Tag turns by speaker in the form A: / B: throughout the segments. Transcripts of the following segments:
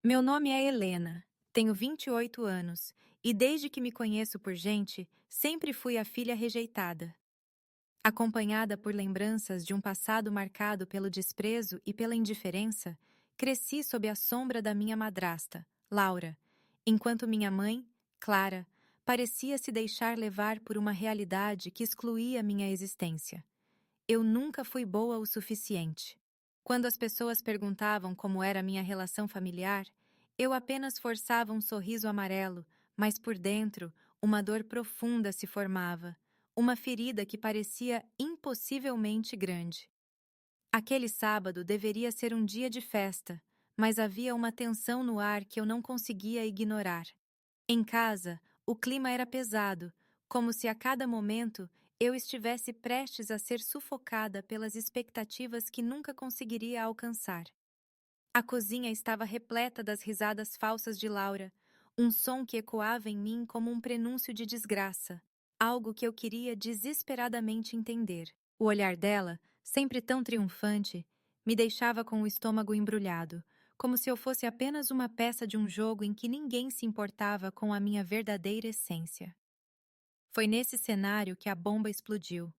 A: Meu nome é Helena, tenho 28 anos e desde que me conheço por gente, sempre fui a filha rejeitada. Acompanhada por lembranças de um passado marcado pelo desprezo e pela indiferença, cresci sob a sombra da minha madrasta, Laura, enquanto minha mãe, Clara, parecia se deixar levar por uma realidade que excluía minha existência. Eu nunca fui boa o suficiente. Quando as pessoas perguntavam como era a minha relação familiar, eu apenas forçava um sorriso amarelo, mas por dentro, uma dor profunda se formava, uma ferida que parecia impossivelmente grande. Aquele sábado deveria ser um dia de festa, mas havia uma tensão no ar que eu não conseguia ignorar. Em casa, o clima era pesado, como se a cada momento eu estivesse prestes a ser sufocada pelas expectativas que nunca conseguiria alcançar. A cozinha estava repleta das risadas falsas de Laura, um som que ecoava em mim como um prenúncio de desgraça, algo que eu queria desesperadamente entender. O olhar dela, sempre tão triunfante, me deixava com o estômago embrulhado, como se eu fosse apenas uma peça de um jogo em que ninguém se importava com a minha verdadeira essência. Foi nesse cenário que a bomba explodiu.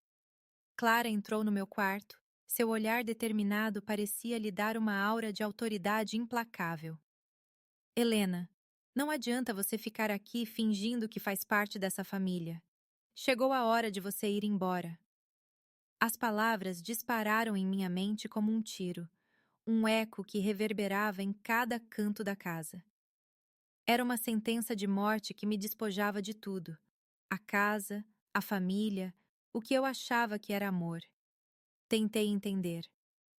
A: Clara entrou no meu quarto. Seu olhar determinado parecia lhe dar uma aura de autoridade implacável. Helena, não adianta você ficar aqui fingindo que faz parte dessa família. Chegou a hora de você ir embora. As palavras dispararam em minha mente como um tiro, um eco que reverberava em cada canto da casa. Era uma sentença de morte que me despojava de tudo: a casa, a família, o que eu achava que era amor. Tentei entender.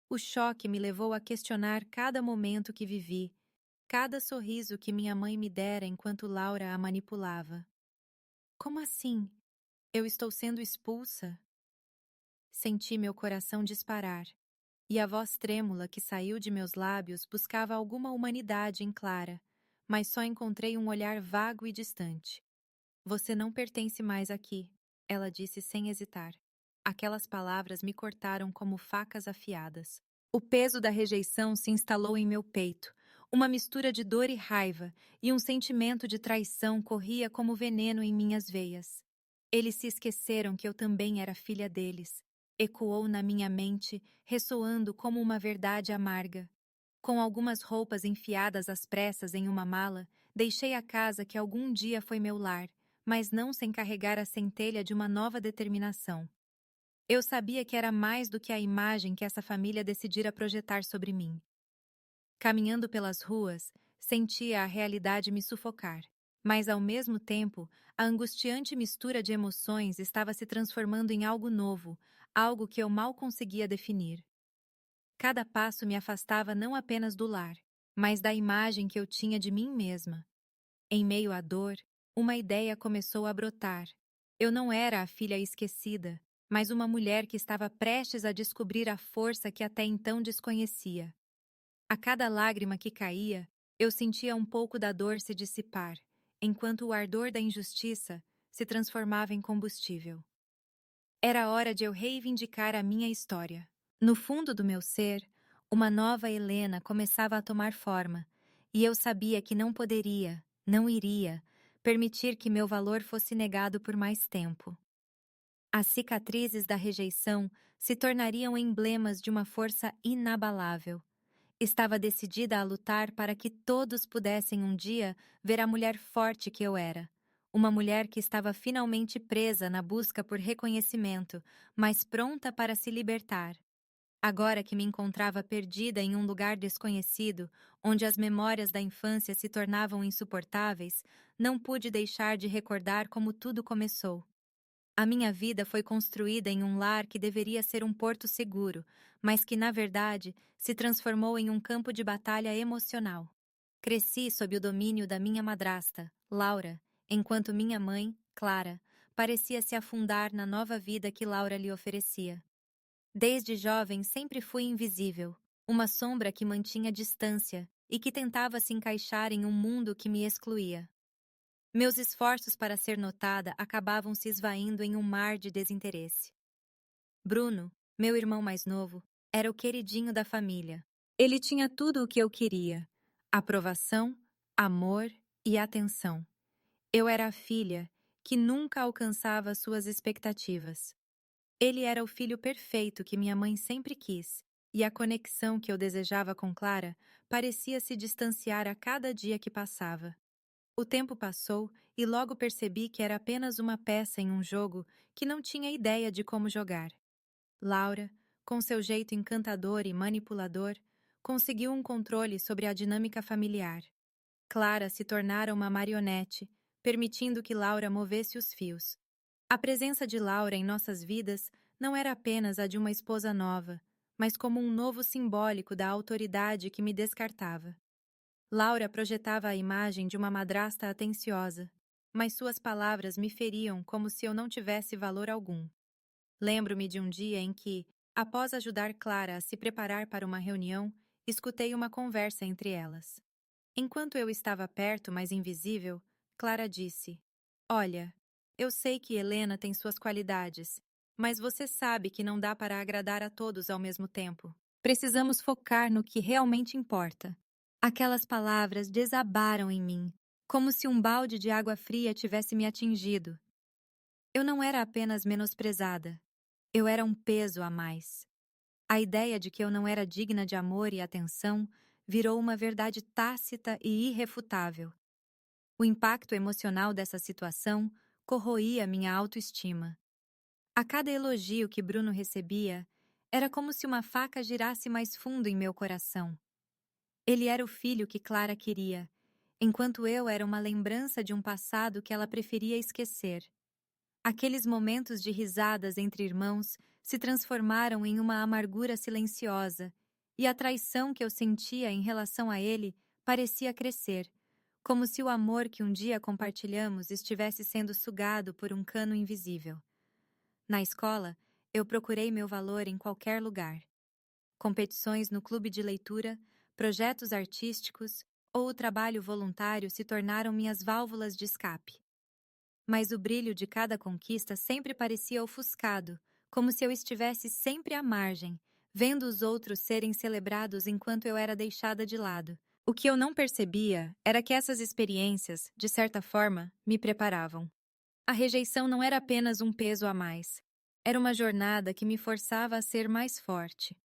A: O choque me levou a questionar cada momento que vivi, cada sorriso que minha mãe me dera enquanto Laura a manipulava. Como assim? Eu estou sendo expulsa? Senti meu coração disparar, e a voz trêmula que saiu de meus lábios buscava alguma humanidade em Clara, mas só encontrei um olhar vago e distante. Você não pertence mais aqui, ela disse sem hesitar. Aquelas palavras me cortaram como facas afiadas. O peso da rejeição se instalou em meu peito. Uma mistura de dor e raiva, e um sentimento de traição corria como veneno em minhas veias. Eles se esqueceram que eu também era filha deles. Ecoou na minha mente, ressoando como uma verdade amarga. Com algumas roupas enfiadas às pressas em uma mala, deixei a casa que algum dia foi meu lar, mas não sem carregar a centelha de uma nova determinação. Eu sabia que era mais do que a imagem que essa família decidira projetar sobre mim. Caminhando pelas ruas, sentia a realidade me sufocar, mas ao mesmo tempo, a angustiante mistura de emoções estava se transformando em algo novo, algo que eu mal conseguia definir. Cada passo me afastava não apenas do lar, mas da imagem que eu tinha de mim mesma. Em meio à dor, uma ideia começou a brotar. Eu não era a filha esquecida, mas uma mulher que estava prestes a descobrir a força que até então desconhecia. A cada lágrima que caía, eu sentia um pouco da dor se dissipar, enquanto o ardor da injustiça se transformava em combustível. Era hora de eu reivindicar a minha história. No fundo do meu ser, uma nova Helena começava a tomar forma, e eu sabia que não poderia, não iria, permitir que meu valor fosse negado por mais tempo. As cicatrizes da rejeição se tornariam emblemas de uma força inabalável. Estava decidida a lutar para que todos pudessem um dia ver a mulher forte que eu era. Uma mulher que estava finalmente presa na busca por reconhecimento, mas pronta para se libertar. Agora que me encontrava perdida em um lugar desconhecido, onde as memórias da infância se tornavam insuportáveis, não pude deixar de recordar como tudo começou. A minha vida foi construída em um lar que deveria ser um porto seguro, mas que, na verdade, se transformou em um campo de batalha emocional. Cresci sob o domínio da minha madrasta, Laura, enquanto minha mãe, Clara, parecia se afundar na nova vida que Laura lhe oferecia. Desde jovem sempre fui invisível, uma sombra que mantinha distância e que tentava se encaixar em um mundo que me excluía. Meus esforços para ser notada acabavam se esvaindo em um mar de desinteresse. Bruno, meu irmão mais novo, era o queridinho da família. Ele tinha tudo o que eu queria: aprovação, amor e atenção. Eu era a filha que nunca alcançava suas expectativas. Ele era o filho perfeito que minha mãe sempre quis, e a conexão que eu desejava com Clara parecia se distanciar a cada dia que passava. O tempo passou e logo percebi que era apenas uma peça em um jogo que não tinha ideia de como jogar. Laura, com seu jeito encantador e manipulador, conseguiu um controle sobre a dinâmica familiar. Clara se tornara uma marionete, permitindo que Laura movesse os fios. A presença de Laura em nossas vidas não era apenas a de uma esposa nova, mas como um novo simbólico da autoridade que me descartava. Laura projetava a imagem de uma madrasta atenciosa, mas suas palavras me feriam como se eu não tivesse valor algum. Lembro-me de um dia em que, após ajudar Clara a se preparar para uma reunião, escutei uma conversa entre elas. Enquanto eu estava perto, mas invisível, Clara disse: Olha, eu sei que Helena tem suas qualidades, mas você sabe que não dá para agradar a todos ao mesmo tempo. Precisamos focar no que realmente importa. Aquelas palavras desabaram em mim, como se um balde de água fria tivesse me atingido. Eu não era apenas menosprezada, eu era um peso a mais. A ideia de que eu não era digna de amor e atenção virou uma verdade tácita e irrefutável. O impacto emocional dessa situação corroía minha autoestima. A cada elogio que Bruno recebia, era como se uma faca girasse mais fundo em meu coração. Ele era o filho que Clara queria, enquanto eu era uma lembrança de um passado que ela preferia esquecer. Aqueles momentos de risadas entre irmãos se transformaram em uma amargura silenciosa, e a traição que eu sentia em relação a ele parecia crescer, como se o amor que um dia compartilhamos estivesse sendo sugado por um cano invisível. Na escola, eu procurei meu valor em qualquer lugar. Competições no clube de leitura, projetos artísticos ou o trabalho voluntário se tornaram minhas válvulas de escape. Mas o brilho de cada conquista sempre parecia ofuscado, como se eu estivesse sempre à margem, vendo os outros serem celebrados enquanto eu era deixada de lado. O que eu não percebia era que essas experiências, de certa forma, me preparavam. A rejeição não era apenas um peso a mais. Era uma jornada que me forçava a ser mais forte.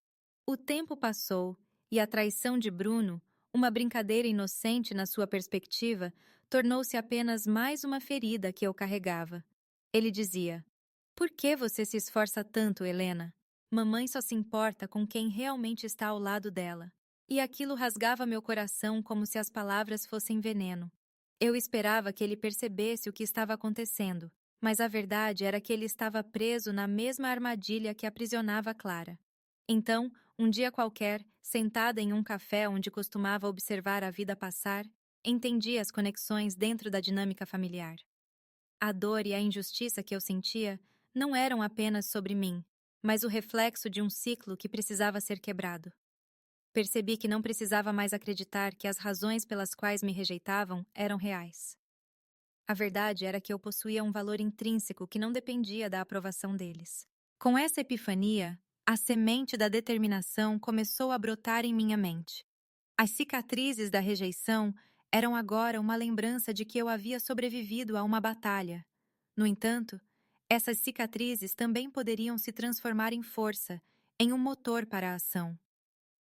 A: O tempo passou e a traição de Bruno, uma brincadeira inocente na sua perspectiva, tornou-se apenas mais uma ferida que eu carregava. Ele dizia: Por que você se esforça tanto, Helena? Mamãe só se importa com quem realmente está ao lado dela. E aquilo rasgava meu coração como se as palavras fossem veneno. Eu esperava que ele percebesse o que estava acontecendo, mas a verdade era que ele estava preso na mesma armadilha que aprisionava Clara. Então, um dia qualquer, sentada em um café onde costumava observar a vida passar, entendi as conexões dentro da dinâmica familiar. A dor e a injustiça que eu sentia não eram apenas sobre mim, mas o reflexo de um ciclo que precisava ser quebrado. Percebi que não precisava mais acreditar que as razões pelas quais me rejeitavam eram reais. A verdade era que eu possuía um valor intrínseco que não dependia da aprovação deles. Com essa epifania, a semente da determinação começou a brotar em minha mente. As cicatrizes da rejeição eram agora uma lembrança de que eu havia sobrevivido a uma batalha. No entanto, essas cicatrizes também poderiam se transformar em força, em um motor para a ação.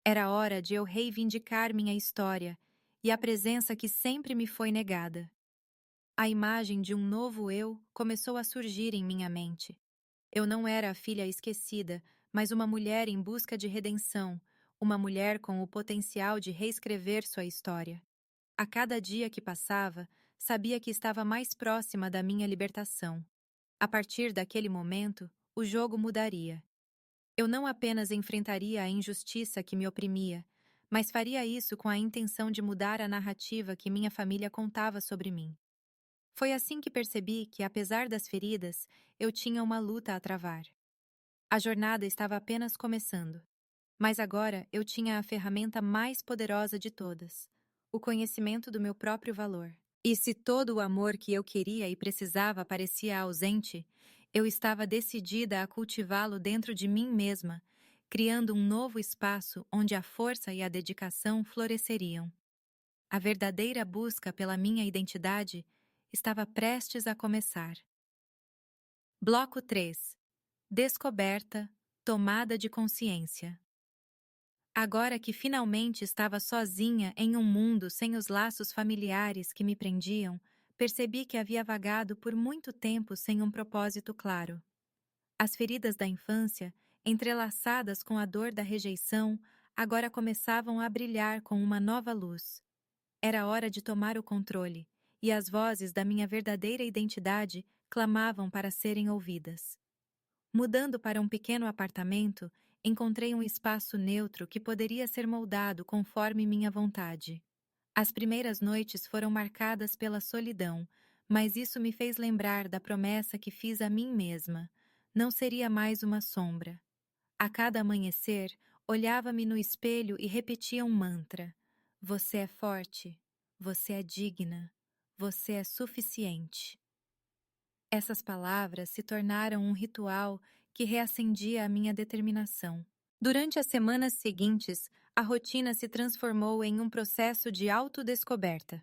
A: Era hora de eu reivindicar minha história e a presença que sempre me foi negada. A imagem de um novo eu começou a surgir em minha mente. Eu não era a filha esquecida, mas uma mulher em busca de redenção, uma mulher com o potencial de reescrever sua história. A cada dia que passava, sabia que estava mais próxima da minha libertação. A partir daquele momento, o jogo mudaria. Eu não apenas enfrentaria a injustiça que me oprimia, mas faria isso com a intenção de mudar a narrativa que minha família contava sobre mim. Foi assim que percebi que, apesar das feridas, eu tinha uma luta a travar. A jornada estava apenas começando, mas agora eu tinha a ferramenta mais poderosa de todas: o conhecimento do meu próprio valor. E se todo o amor que eu queria e precisava parecia ausente, eu estava decidida a cultivá-lo dentro de mim mesma, criando um novo espaço onde a força e a dedicação floresceriam. A verdadeira busca pela minha identidade estava prestes a começar. Bloco 3. Descoberta, tomada de consciência. Agora que finalmente estava sozinha em um mundo sem os laços familiares que me prendiam, percebi que havia vagado por muito tempo sem um propósito claro. As feridas da infância, entrelaçadas com a dor da rejeição, agora começavam a brilhar com uma nova luz. Era hora de tomar o controle, e as vozes da minha verdadeira identidade clamavam para serem ouvidas. Mudando para um pequeno apartamento, encontrei um espaço neutro que poderia ser moldado conforme minha vontade. As primeiras noites foram marcadas pela solidão, mas isso me fez lembrar da promessa que fiz a mim mesma. Não seria mais uma sombra. A cada amanhecer, olhava-me no espelho e repetia um mantra: Você é forte, você é digna, você é suficiente. Essas palavras se tornaram um ritual que reacendia a minha determinação. Durante as semanas seguintes, a rotina se transformou em um processo de autodescoberta.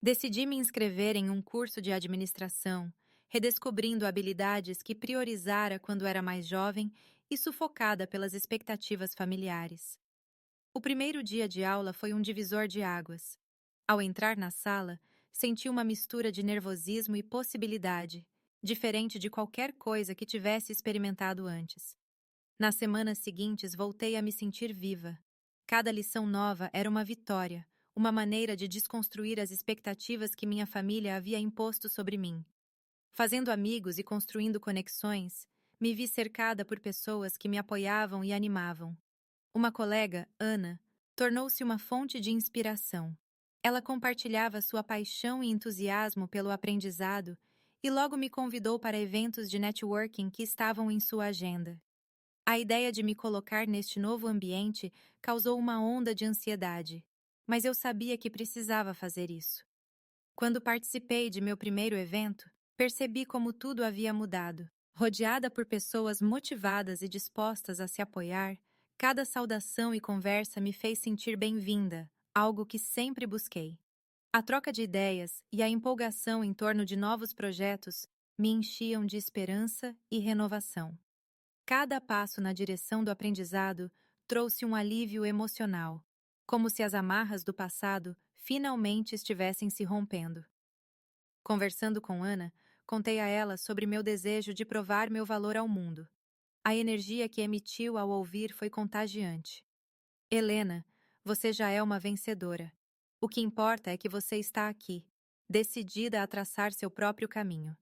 A: Decidi me inscrever em um curso de administração, redescobrindo habilidades que priorizara quando era mais jovem e sufocada pelas expectativas familiares. O primeiro dia de aula foi um divisor de águas. Ao entrar na sala, senti uma mistura de nervosismo e possibilidade, diferente de qualquer coisa que tivesse experimentado antes. Nas semanas seguintes, voltei a me sentir viva. Cada lição nova era uma vitória, uma maneira de desconstruir as expectativas que minha família havia imposto sobre mim. Fazendo amigos e construindo conexões, me vi cercada por pessoas que me apoiavam e animavam. Uma colega, Ana, tornou-se uma fonte de inspiração. Ela compartilhava sua paixão e entusiasmo pelo aprendizado e logo me convidou para eventos de networking que estavam em sua agenda. A ideia de me colocar neste novo ambiente causou uma onda de ansiedade, mas eu sabia que precisava fazer isso. Quando participei de meu primeiro evento, percebi como tudo havia mudado. Rodeada por pessoas motivadas e dispostas a se apoiar, cada saudação e conversa me fez sentir bem-vinda, algo que sempre busquei. A troca de ideias e a empolgação em torno de novos projetos me enchiam de esperança e renovação. Cada passo na direção do aprendizado trouxe um alívio emocional, como se as amarras do passado finalmente estivessem se rompendo. Conversando com Ana, contei a ela sobre meu desejo de provar meu valor ao mundo. A energia que emitiu ao ouvir foi contagiante. Helena, você já é uma vencedora. O que importa é que você está aqui, decidida a traçar seu próprio caminho.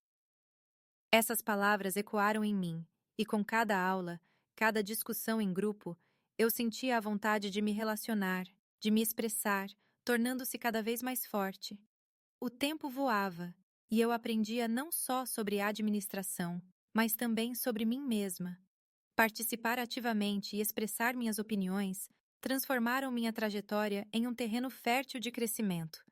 A: Essas palavras ecoaram em mim, e com cada aula, cada discussão em grupo, eu sentia a vontade de me relacionar, de me expressar, tornando-se cada vez mais forte. O tempo voava, e eu aprendia não só sobre administração, mas também sobre mim mesma. Participar ativamente e expressar minhas opiniões transformaram minha trajetória em um terreno fértil de crescimento.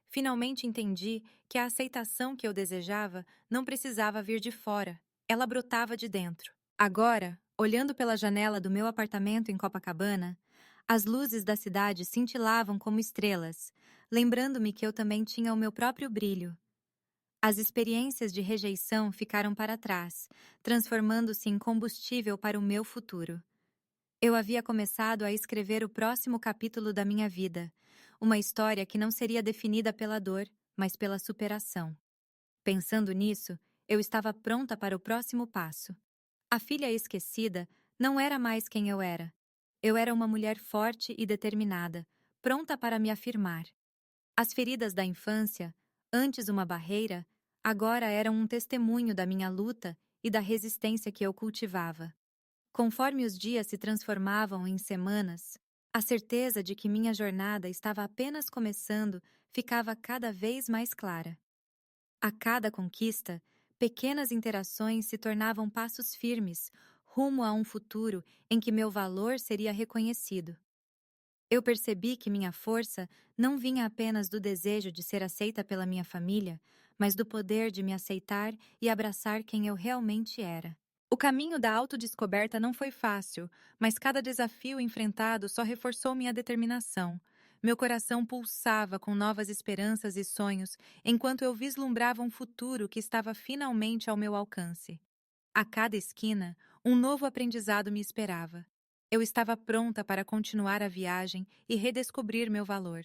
A: Finalmente entendi que a aceitação que eu desejava não precisava vir de fora, ela brotava de dentro. Agora, olhando pela janela do meu apartamento em Copacabana, as luzes da cidade cintilavam como estrelas, lembrando-me que eu também tinha o meu próprio brilho. As experiências de rejeição ficaram para trás, transformando-se em combustível para o meu futuro. Eu havia começado a escrever o próximo capítulo da minha vida, uma história que não seria definida pela dor, mas pela superação. Pensando nisso, eu estava pronta para o próximo passo. A filha esquecida não era mais quem eu era. Eu era uma mulher forte e determinada, pronta para me afirmar. As feridas da infância, antes uma barreira, agora eram um testemunho da minha luta e da resistência que eu cultivava. Conforme os dias se transformavam em semanas, a certeza de que minha jornada estava apenas começando ficava cada vez mais clara. A cada conquista, pequenas interações se tornavam passos firmes, rumo a um futuro em que meu valor seria reconhecido. Eu percebi que minha força não vinha apenas do desejo de ser aceita pela minha família, mas do poder de me aceitar e abraçar quem eu realmente era. O caminho da autodescoberta não foi fácil, mas cada desafio enfrentado só reforçou minha determinação. Meu coração pulsava com novas esperanças e sonhos, enquanto eu vislumbrava um futuro que estava finalmente ao meu alcance. A cada esquina, um novo aprendizado me esperava. Eu estava pronta para continuar a viagem e redescobrir meu valor.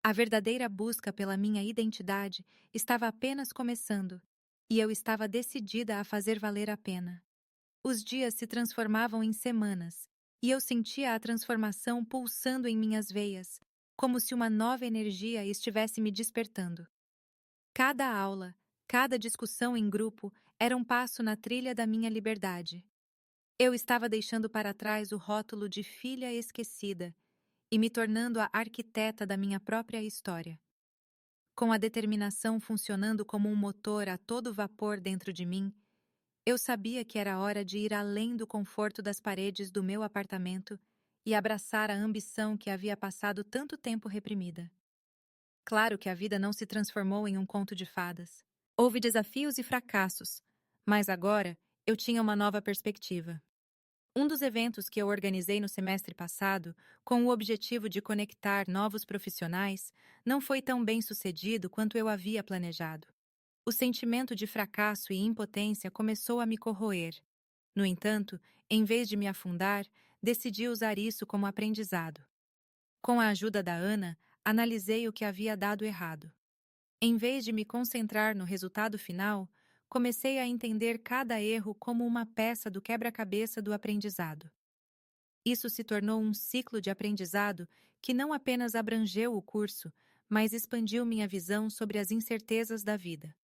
A: A verdadeira busca pela minha identidade estava apenas começando, e eu estava decidida a fazer valer a pena. Os dias se transformavam em semanas, e eu sentia a transformação pulsando em minhas veias, como se uma nova energia estivesse me despertando. Cada aula, cada discussão em grupo era um passo na trilha da minha liberdade. Eu estava deixando para trás o rótulo de filha esquecida e me tornando a arquiteta da minha própria história. Com a determinação funcionando como um motor a todo vapor dentro de mim, eu sabia que era hora de ir além do conforto das paredes do meu apartamento e abraçar a ambição que havia passado tanto tempo reprimida. Claro que a vida não se transformou em um conto de fadas. Houve desafios e fracassos, mas agora eu tinha uma nova perspectiva. Um dos eventos que eu organizei no semestre passado, com o objetivo de conectar novos profissionais, não foi tão bem sucedido quanto eu havia planejado. O sentimento de fracasso e impotência começou a me corroer. No entanto, em vez de me afundar, decidi usar isso como aprendizado. Com a ajuda da Ana, analisei o que havia dado errado. Em vez de me concentrar no resultado final, comecei a entender cada erro como uma peça do quebra-cabeça do aprendizado. Isso se tornou um ciclo de aprendizado que não apenas abrangeu o curso, mas expandiu minha visão sobre as incertezas da vida.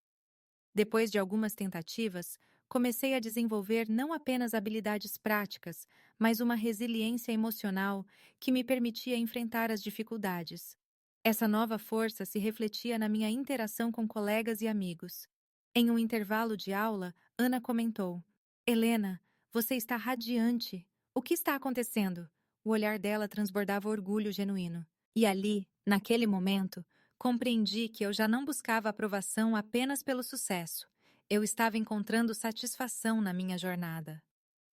A: Depois de algumas tentativas, comecei a desenvolver não apenas habilidades práticas, mas uma resiliência emocional que me permitia enfrentar as dificuldades. Essa nova força se refletia na minha interação com colegas e amigos. Em um intervalo de aula, Ana comentou: Helena, você está radiante. O que está acontecendo? O olhar dela transbordava orgulho genuíno. E ali, naquele momento, compreendi que eu já não buscava aprovação apenas pelo sucesso. Eu estava encontrando satisfação na minha jornada.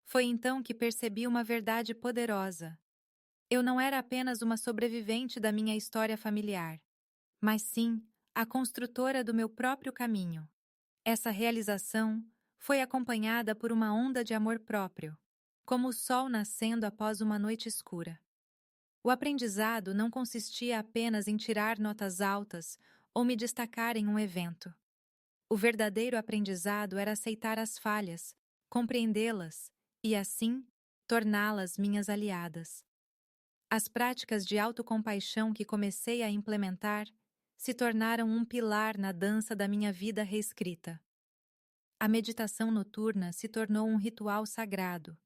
A: Foi então que percebi uma verdade poderosa. Eu não era apenas uma sobrevivente da minha história familiar, mas sim a construtora do meu próprio caminho. Essa realização foi acompanhada por uma onda de amor próprio, como o sol nascendo após uma noite escura. O aprendizado não consistia apenas em tirar notas altas ou me destacar em um evento. O verdadeiro aprendizado era aceitar as falhas, compreendê-las e, assim, torná-las minhas aliadas. As práticas de autocompaixão que comecei a implementar se tornaram um pilar na dança da minha vida reescrita. A meditação noturna se tornou um ritual sagrado.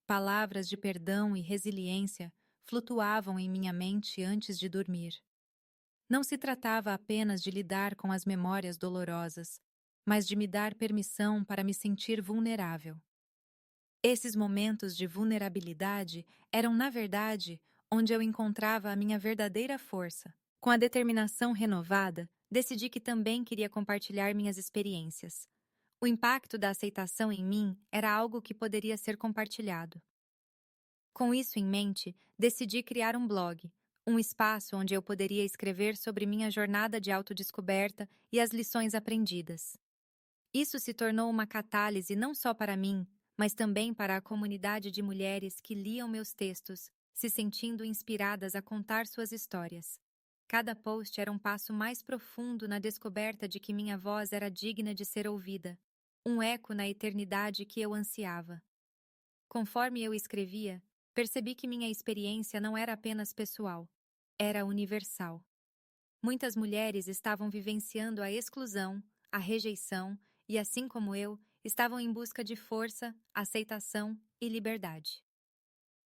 A: Palavras de perdão e resiliência flutuavam em minha mente antes de dormir. Não se tratava apenas de lidar com as memórias dolorosas, mas de me dar permissão para me sentir vulnerável. Esses momentos de vulnerabilidade eram, na verdade, onde eu encontrava a minha verdadeira força. Com a determinação renovada, decidi que também queria compartilhar minhas experiências. O impacto da aceitação em mim era algo que poderia ser compartilhado. Com isso em mente, decidi criar um blog, um espaço onde eu poderia escrever sobre minha jornada de autodescoberta e as lições aprendidas. Isso se tornou uma catálise não só para mim, mas também para a comunidade de mulheres que liam meus textos, se sentindo inspiradas a contar suas histórias. Cada post era um passo mais profundo na descoberta de que minha voz era digna de ser ouvida, um eco na eternidade que eu ansiava. Conforme eu escrevia, percebi que minha experiência não era apenas pessoal, era universal. Muitas mulheres estavam vivenciando a exclusão, a rejeição e, assim como eu, estavam em busca de força, aceitação e liberdade.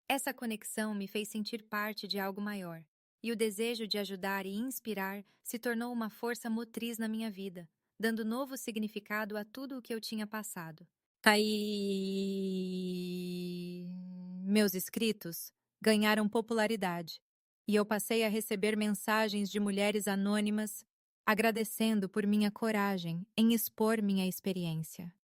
A: Essa conexão me fez sentir parte de algo maior, e o desejo de ajudar e inspirar se tornou uma força motriz na minha vida, dando novo significado a tudo o que eu tinha passado. Aí, meus escritos ganharam popularidade e eu passei a receber mensagens de mulheres anônimas agradecendo por minha coragem em expor minha experiência.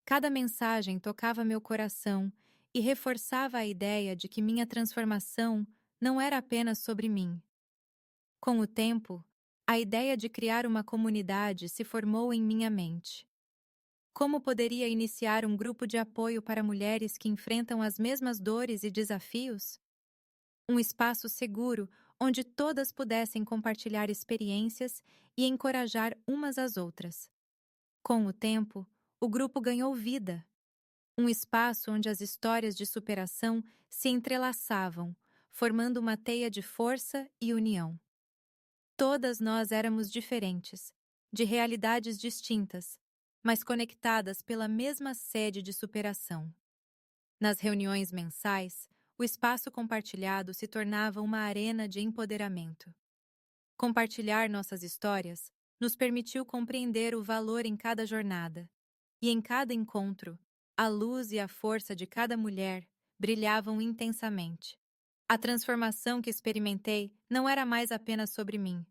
A: Cada mensagem tocava meu coração e reforçava a ideia de que minha transformação não era apenas sobre mim. Com o tempo, a ideia de criar uma comunidade se formou em minha mente. Como poderia iniciar um grupo de apoio para mulheres que enfrentam as mesmas dores e desafios? Um espaço seguro onde todas pudessem compartilhar experiências e encorajar umas às outras. Com o tempo, o grupo ganhou vida. Um espaço onde as histórias de superação se entrelaçavam, formando uma teia de força e união. Todas nós éramos diferentes, de realidades distintas, mas conectadas pela mesma sede de superação. Nas reuniões mensais, o espaço compartilhado se tornava uma arena de empoderamento. Compartilhar nossas histórias nos permitiu compreender o valor em cada jornada, e em cada encontro, a luz e a força de cada mulher brilhavam intensamente. A transformação que experimentei não era mais apenas sobre mim.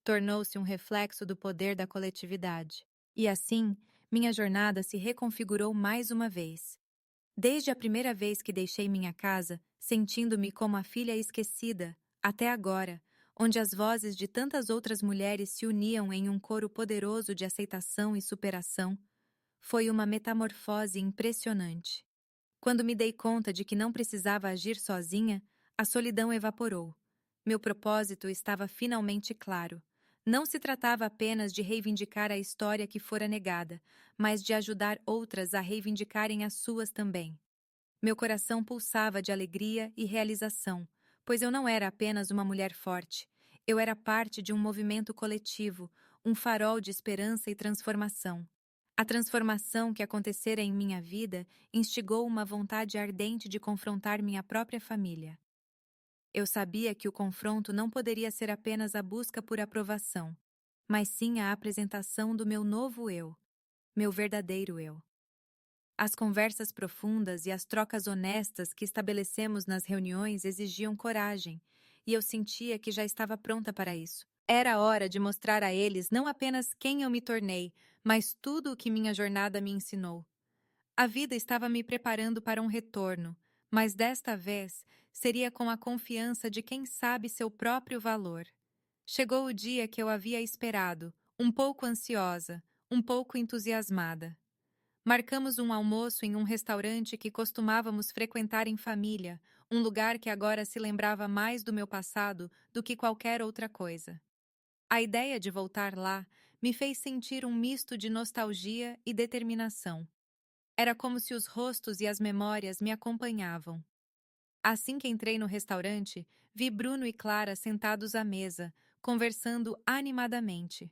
A: Tornou-se um reflexo do poder da coletividade. E assim, minha jornada se reconfigurou mais uma vez. Desde a primeira vez que deixei minha casa, sentindo-me como a filha esquecida, até agora, onde as vozes de tantas outras mulheres se uniam em um coro poderoso de aceitação e superação, foi uma metamorfose impressionante. Quando me dei conta de que não precisava agir sozinha, a solidão evaporou. Meu propósito estava finalmente claro. Não se tratava apenas de reivindicar a história que fora negada, mas de ajudar outras a reivindicarem as suas também. Meu coração pulsava de alegria e realização, pois eu não era apenas uma mulher forte. Eu era parte de um movimento coletivo, um farol de esperança e transformação. A transformação que acontecera em minha vida instigou uma vontade ardente de confrontar minha própria família. Eu sabia que o confronto não poderia ser apenas a busca por aprovação, mas sim a apresentação do meu novo eu, meu verdadeiro eu. As conversas profundas e as trocas honestas que estabelecemos nas reuniões exigiam coragem, e eu sentia que já estava pronta para isso. Era hora de mostrar a eles não apenas quem eu me tornei, mas tudo o que minha jornada me ensinou. A vida estava me preparando para um retorno, mas desta vez seria com a confiança de quem sabe seu próprio valor. Chegou o dia que eu havia esperado, um pouco ansiosa, um pouco entusiasmada. Marcamos um almoço em um restaurante que costumávamos frequentar em família, um lugar que agora se lembrava mais do meu passado do que qualquer outra coisa. A ideia de voltar lá me fez sentir um misto de nostalgia e determinação. Era como se os rostos e as memórias me acompanhavam. Assim que entrei no restaurante, vi Bruno e Clara sentados à mesa, conversando animadamente.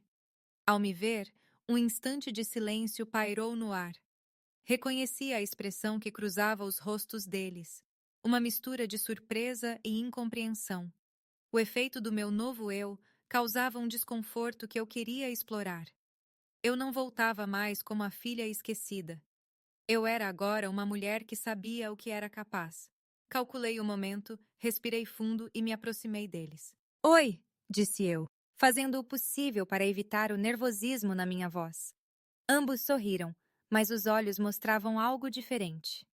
A: Ao me ver, um instante de silêncio pairou no ar. Reconheci a expressão que cruzava os rostos deles, uma mistura de surpresa e incompreensão. O efeito do meu novo eu causava um desconforto que eu queria explorar. Eu não voltava mais como a filha esquecida. Eu era agora uma mulher que sabia o que era capaz. Calculei o momento, respirei fundo e me aproximei deles. Oi, disse eu, fazendo o possível para evitar o nervosismo na minha voz. Ambos sorriram, mas os olhos mostravam algo diferente.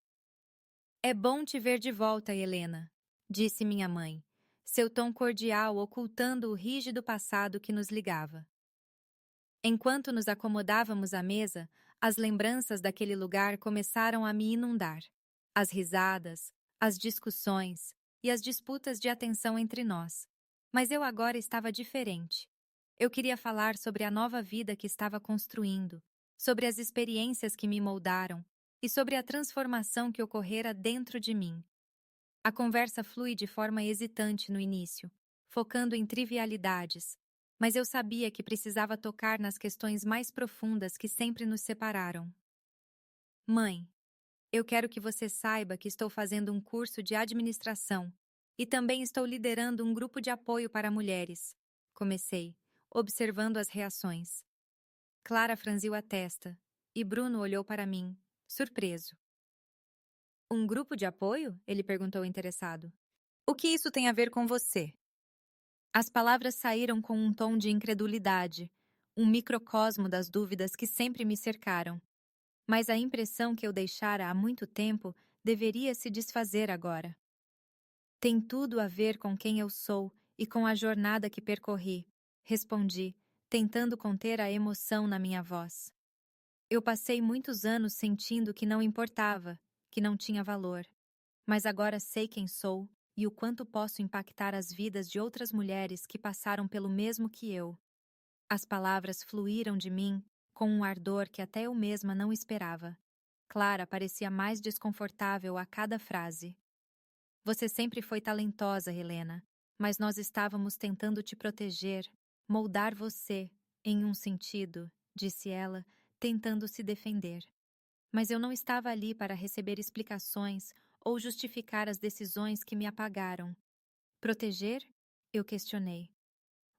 A: É bom te ver de volta, Helena, disse minha mãe, seu tom cordial ocultando o rígido passado que nos ligava. Enquanto nos acomodávamos à mesa, as lembranças daquele lugar começaram a me inundar. As risadas, as discussões e as disputas de atenção entre nós. Mas eu agora estava diferente. Eu queria falar sobre a nova vida que estava construindo, sobre as experiências que me moldaram e sobre a transformação que ocorrera dentro de mim. A conversa flui de forma hesitante no início, focando em trivialidades, mas eu sabia que precisava tocar nas questões mais profundas que sempre nos separaram. Mãe, eu quero que você saiba que estou fazendo um curso de administração e também estou liderando um grupo de apoio para mulheres. Comecei, observando as reações. Clara franziu a testa e Bruno olhou para mim, surpreso. Um grupo de apoio? Ele perguntou interessado. O que isso tem a ver com você? As palavras saíram com um tom de incredulidade, um microcosmo das dúvidas que sempre me cercaram. Mas a impressão que eu deixara há muito tempo deveria se desfazer agora. Tem tudo a ver com quem eu sou e com a jornada que percorri, respondi, tentando conter a emoção na minha voz. Eu passei muitos anos sentindo que não importava, que não tinha valor. Mas agora sei quem sou e o quanto posso impactar as vidas de outras mulheres que passaram pelo mesmo que eu. As palavras fluíram de mim com um ardor que até eu mesma não esperava. Clara parecia mais desconfortável a cada frase. Você sempre foi talentosa, Helena, mas nós estávamos tentando te proteger, moldar você, em um sentido, disse ela, tentando se defender. Mas eu não estava ali para receber explicações ou justificar as decisões que me apagaram. Proteger? Eu questionei.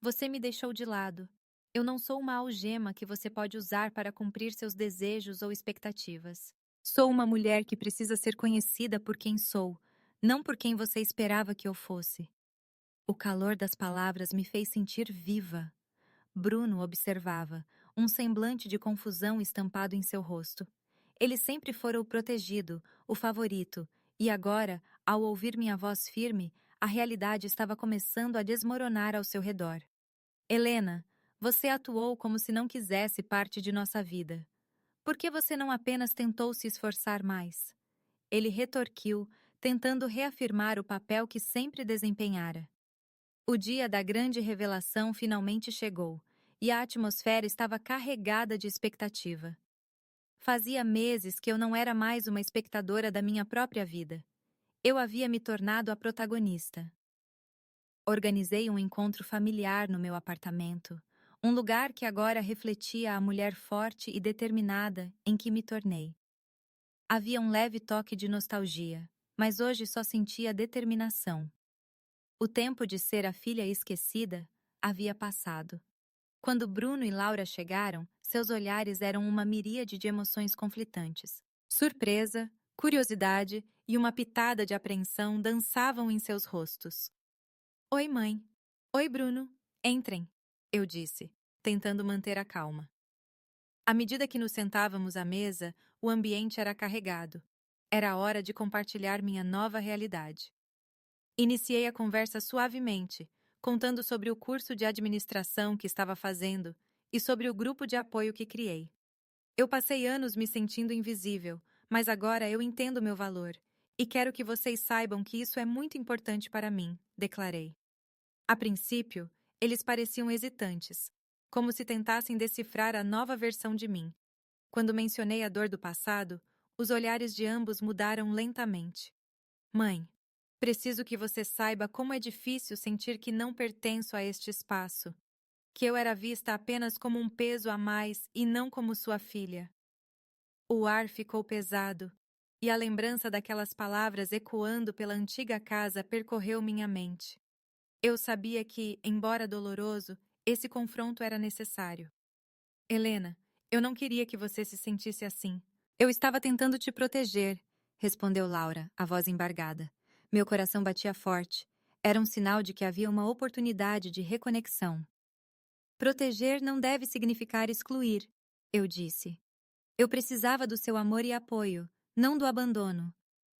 A: Você me deixou de lado. Eu não sou uma algema que você pode usar para cumprir seus desejos ou expectativas. Sou uma mulher que precisa ser conhecida por quem sou, não por quem você esperava que eu fosse. O calor das palavras me fez sentir viva. Bruno observava, um semblante de confusão estampado em seu rosto. Ele sempre fora o protegido, o favorito, e agora, ao ouvir minha voz firme, a realidade estava começando a desmoronar ao seu redor. Helena, você atuou como se não quisesse parte de nossa vida. Por que você não apenas tentou se esforçar mais? Ele retorquiu, tentando reafirmar o papel que sempre desempenhara. O dia da grande revelação finalmente chegou, e a atmosfera estava carregada de expectativa. Fazia meses que eu não era mais uma espectadora da minha própria vida. Eu havia me tornado a protagonista. Organizei um encontro familiar no meu apartamento, um lugar que agora refletia a mulher forte e determinada em que me tornei. Havia um leve toque de nostalgia, mas hoje só sentia determinação. O tempo de ser a filha esquecida havia passado. Quando Bruno e Laura chegaram, seus olhares eram uma miríade de emoções conflitantes. Surpresa, curiosidade e uma pitada de apreensão dançavam em seus rostos. Oi, mãe. Oi, Bruno. Entrem, eu disse, tentando manter a calma. À medida que nos sentávamos à mesa, o ambiente era carregado. Era hora de compartilhar minha nova realidade. Iniciei a conversa suavemente, contando sobre o curso de administração que estava fazendo e sobre o grupo de apoio que criei. Eu passei anos me sentindo invisível, mas agora eu entendo meu valor e quero que vocês saibam que isso é muito importante para mim, declarei. A princípio, eles pareciam hesitantes, como se tentassem decifrar a nova versão de mim. Quando mencionei a dor do passado, os olhares de ambos mudaram lentamente. Mãe, preciso que você saiba como é difícil sentir que não pertenço a este espaço, que eu era vista apenas como um peso a mais e não como sua filha. O ar ficou pesado, e a lembrança daquelas palavras ecoando pela antiga casa percorreu minha mente. Eu sabia que, embora doloroso, esse confronto era necessário. Helena, eu não queria que você se sentisse assim. Eu estava tentando te proteger, respondeu Laura, a voz embargada. Meu coração batia forte. Era um sinal de que havia uma oportunidade de reconexão. Proteger não deve significar excluir, eu disse. Eu precisava do seu amor e apoio, não do abandono.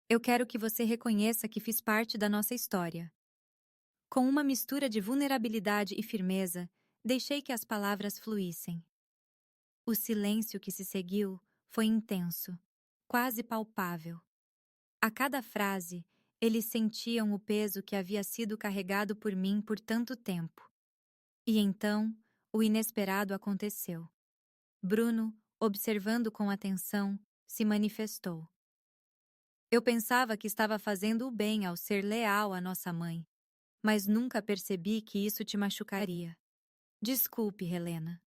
A: Eu quero que você reconheça que fiz parte da nossa história. Com uma mistura de vulnerabilidade e firmeza, deixei que as palavras fluíssem. O silêncio que se seguiu foi intenso, quase palpável. A cada frase, eles sentiam o peso que havia sido carregado por mim por tanto tempo. E então, o inesperado aconteceu. Bruno, observando com atenção, se manifestou. Eu pensava que estava fazendo o bem ao ser leal à nossa mãe, mas nunca percebi que isso te machucaria. Desculpe, Helena.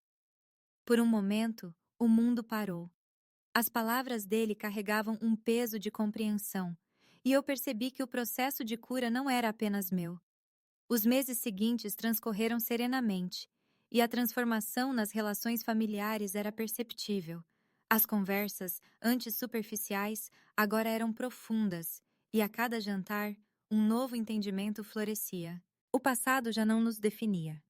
A: Por um momento, o mundo parou. As palavras dele carregavam um peso de compreensão, e eu percebi que o processo de cura não era apenas meu. Os meses seguintes transcorreram serenamente, e a transformação nas relações familiares era perceptível. As conversas, antes superficiais, agora eram profundas, e a cada jantar, um novo entendimento florescia. O passado já não nos definia.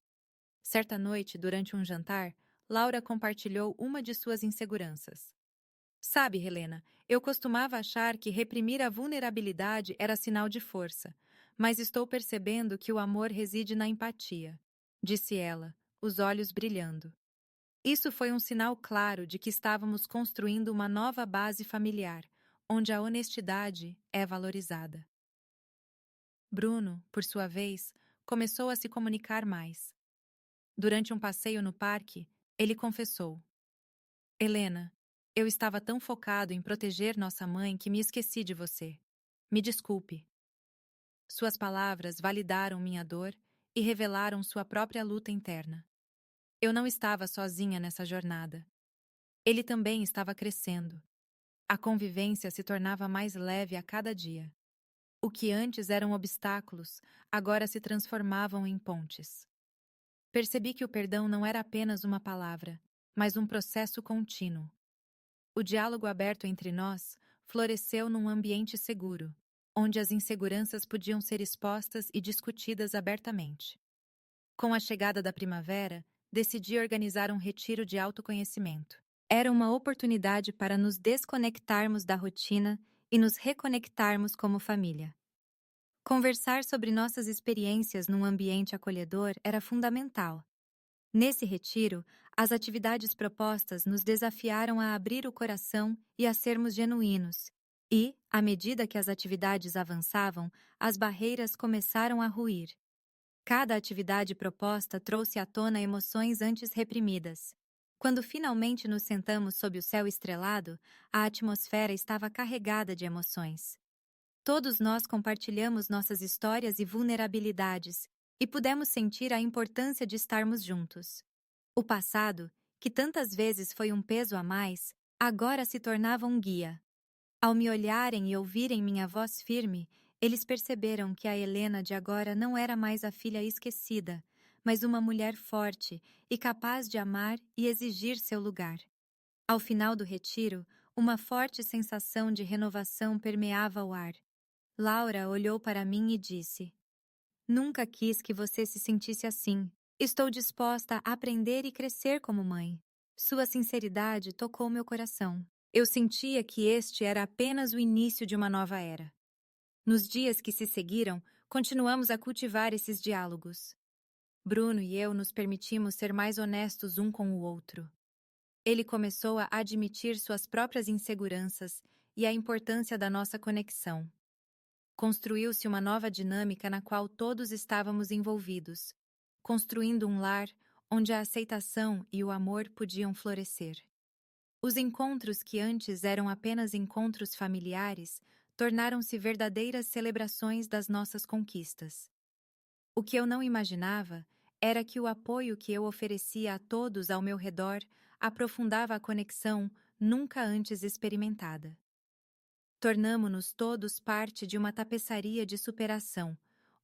A: Certa noite, durante um jantar, Laura compartilhou uma de suas inseguranças. Sabe, Helena, eu costumava achar que reprimir a vulnerabilidade era sinal de força, Mas estou percebendo que o amor reside na empatia, disse ela, os olhos brilhando. Isso foi um sinal claro de que estávamos construindo uma nova base familiar, onde a honestidade é valorizada. Bruno, por sua vez, começou a se comunicar mais. Durante um passeio no parque, ele confessou: Helena, eu estava tão focado em proteger nossa mãe que me esqueci de você. Me desculpe. Suas palavras validaram minha dor e revelaram sua própria luta interna. Eu não estava sozinha nessa jornada. Ele também estava crescendo. A convivência se tornava mais leve a cada dia. O que antes eram obstáculos, agora se transformavam em pontes. Percebi que o perdão não era apenas uma palavra, mas um processo contínuo. O diálogo aberto entre nós floresceu num ambiente seguro, onde as inseguranças podiam ser expostas e discutidas abertamente. Com a chegada da primavera, decidi organizar um retiro de autoconhecimento. Era uma oportunidade para nos desconectarmos da rotina e nos reconectarmos como família. Conversar sobre nossas experiências num ambiente acolhedor era fundamental. Nesse retiro, as atividades propostas nos desafiaram a abrir o coração e a sermos genuínos. E, à medida que as atividades avançavam, as barreiras começaram a ruir. Cada atividade proposta trouxe à tona emoções antes reprimidas. Quando finalmente nos sentamos sob o céu estrelado, a atmosfera estava carregada de emoções. Todos nós compartilhamos nossas histórias e vulnerabilidades, e pudemos sentir a importância de estarmos juntos. O passado, que tantas vezes foi um peso a mais, agora se tornava um guia. Ao me olharem e ouvirem minha voz firme, eles perceberam que a Helena de agora não era mais a filha esquecida, mas uma mulher forte e capaz de amar e exigir seu lugar. Ao final do retiro, uma forte sensação de renovação permeava o ar. Laura olhou para mim e disse: Nunca quis que você se sentisse assim. Estou disposta a aprender e crescer como mãe. Sua sinceridade tocou meu coração. Eu sentia que este era apenas o início de uma nova era. Nos dias que se seguiram, continuamos a cultivar esses diálogos. Bruno e eu nos permitimos ser mais honestos um com o outro. Ele começou a admitir suas próprias inseguranças e a importância da nossa conexão. Construiu-se uma nova dinâmica na qual todos estávamos envolvidos, construindo um lar onde a aceitação e o amor podiam florescer. Os encontros que antes eram apenas encontros familiares tornaram-se verdadeiras celebrações das nossas conquistas. O que eu não imaginava era que o apoio que eu oferecia a todos ao meu redor aprofundava a conexão nunca antes experimentada. Tornamo-nos todos parte de uma tapeçaria de superação,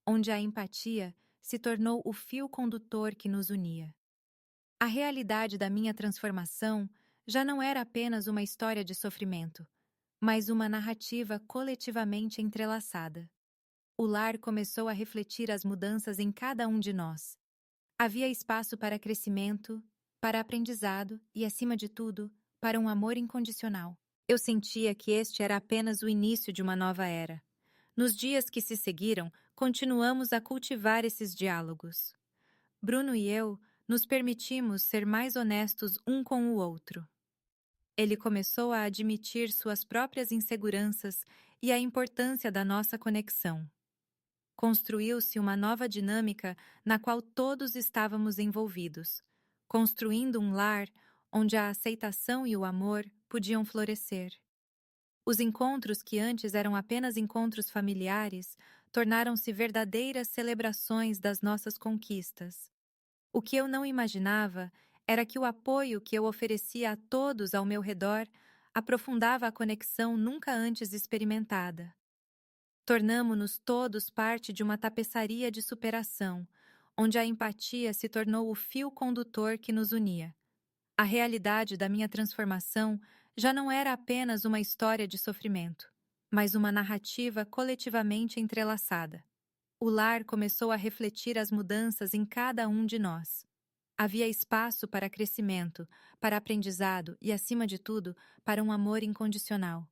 A: onde a empatia se tornou o fio condutor que nos unia. A realidade da minha transformação já não era apenas uma história de sofrimento, mas uma narrativa coletivamente entrelaçada. O lar começou a refletir as mudanças em cada um de nós. Havia espaço para crescimento, para aprendizado e, acima de tudo, para um amor incondicional. Eu sentia que este era apenas o início de uma nova era. Nos dias que se seguiram, continuamos a cultivar esses diálogos. Bruno e eu nos permitimos ser mais honestos um com o outro. Ele começou a admitir suas próprias inseguranças e a importância da nossa conexão. Construiu-se uma nova dinâmica na qual todos estávamos envolvidos, construindo um lar onde a aceitação e o amor podiam florescer. Os encontros que antes eram apenas encontros familiares tornaram-se verdadeiras celebrações das nossas conquistas. O que eu não imaginava era que o apoio que eu oferecia a todos ao meu redor aprofundava a conexão nunca antes experimentada. Tornamo-nos todos parte de uma tapeçaria de superação, onde a empatia se tornou o fio condutor que nos unia. A realidade da minha transformação já não era apenas uma história de sofrimento, mas uma narrativa coletivamente entrelaçada. O lar começou a refletir as mudanças em cada um de nós. Havia espaço para crescimento, para aprendizado e, acima de tudo, para um amor incondicional.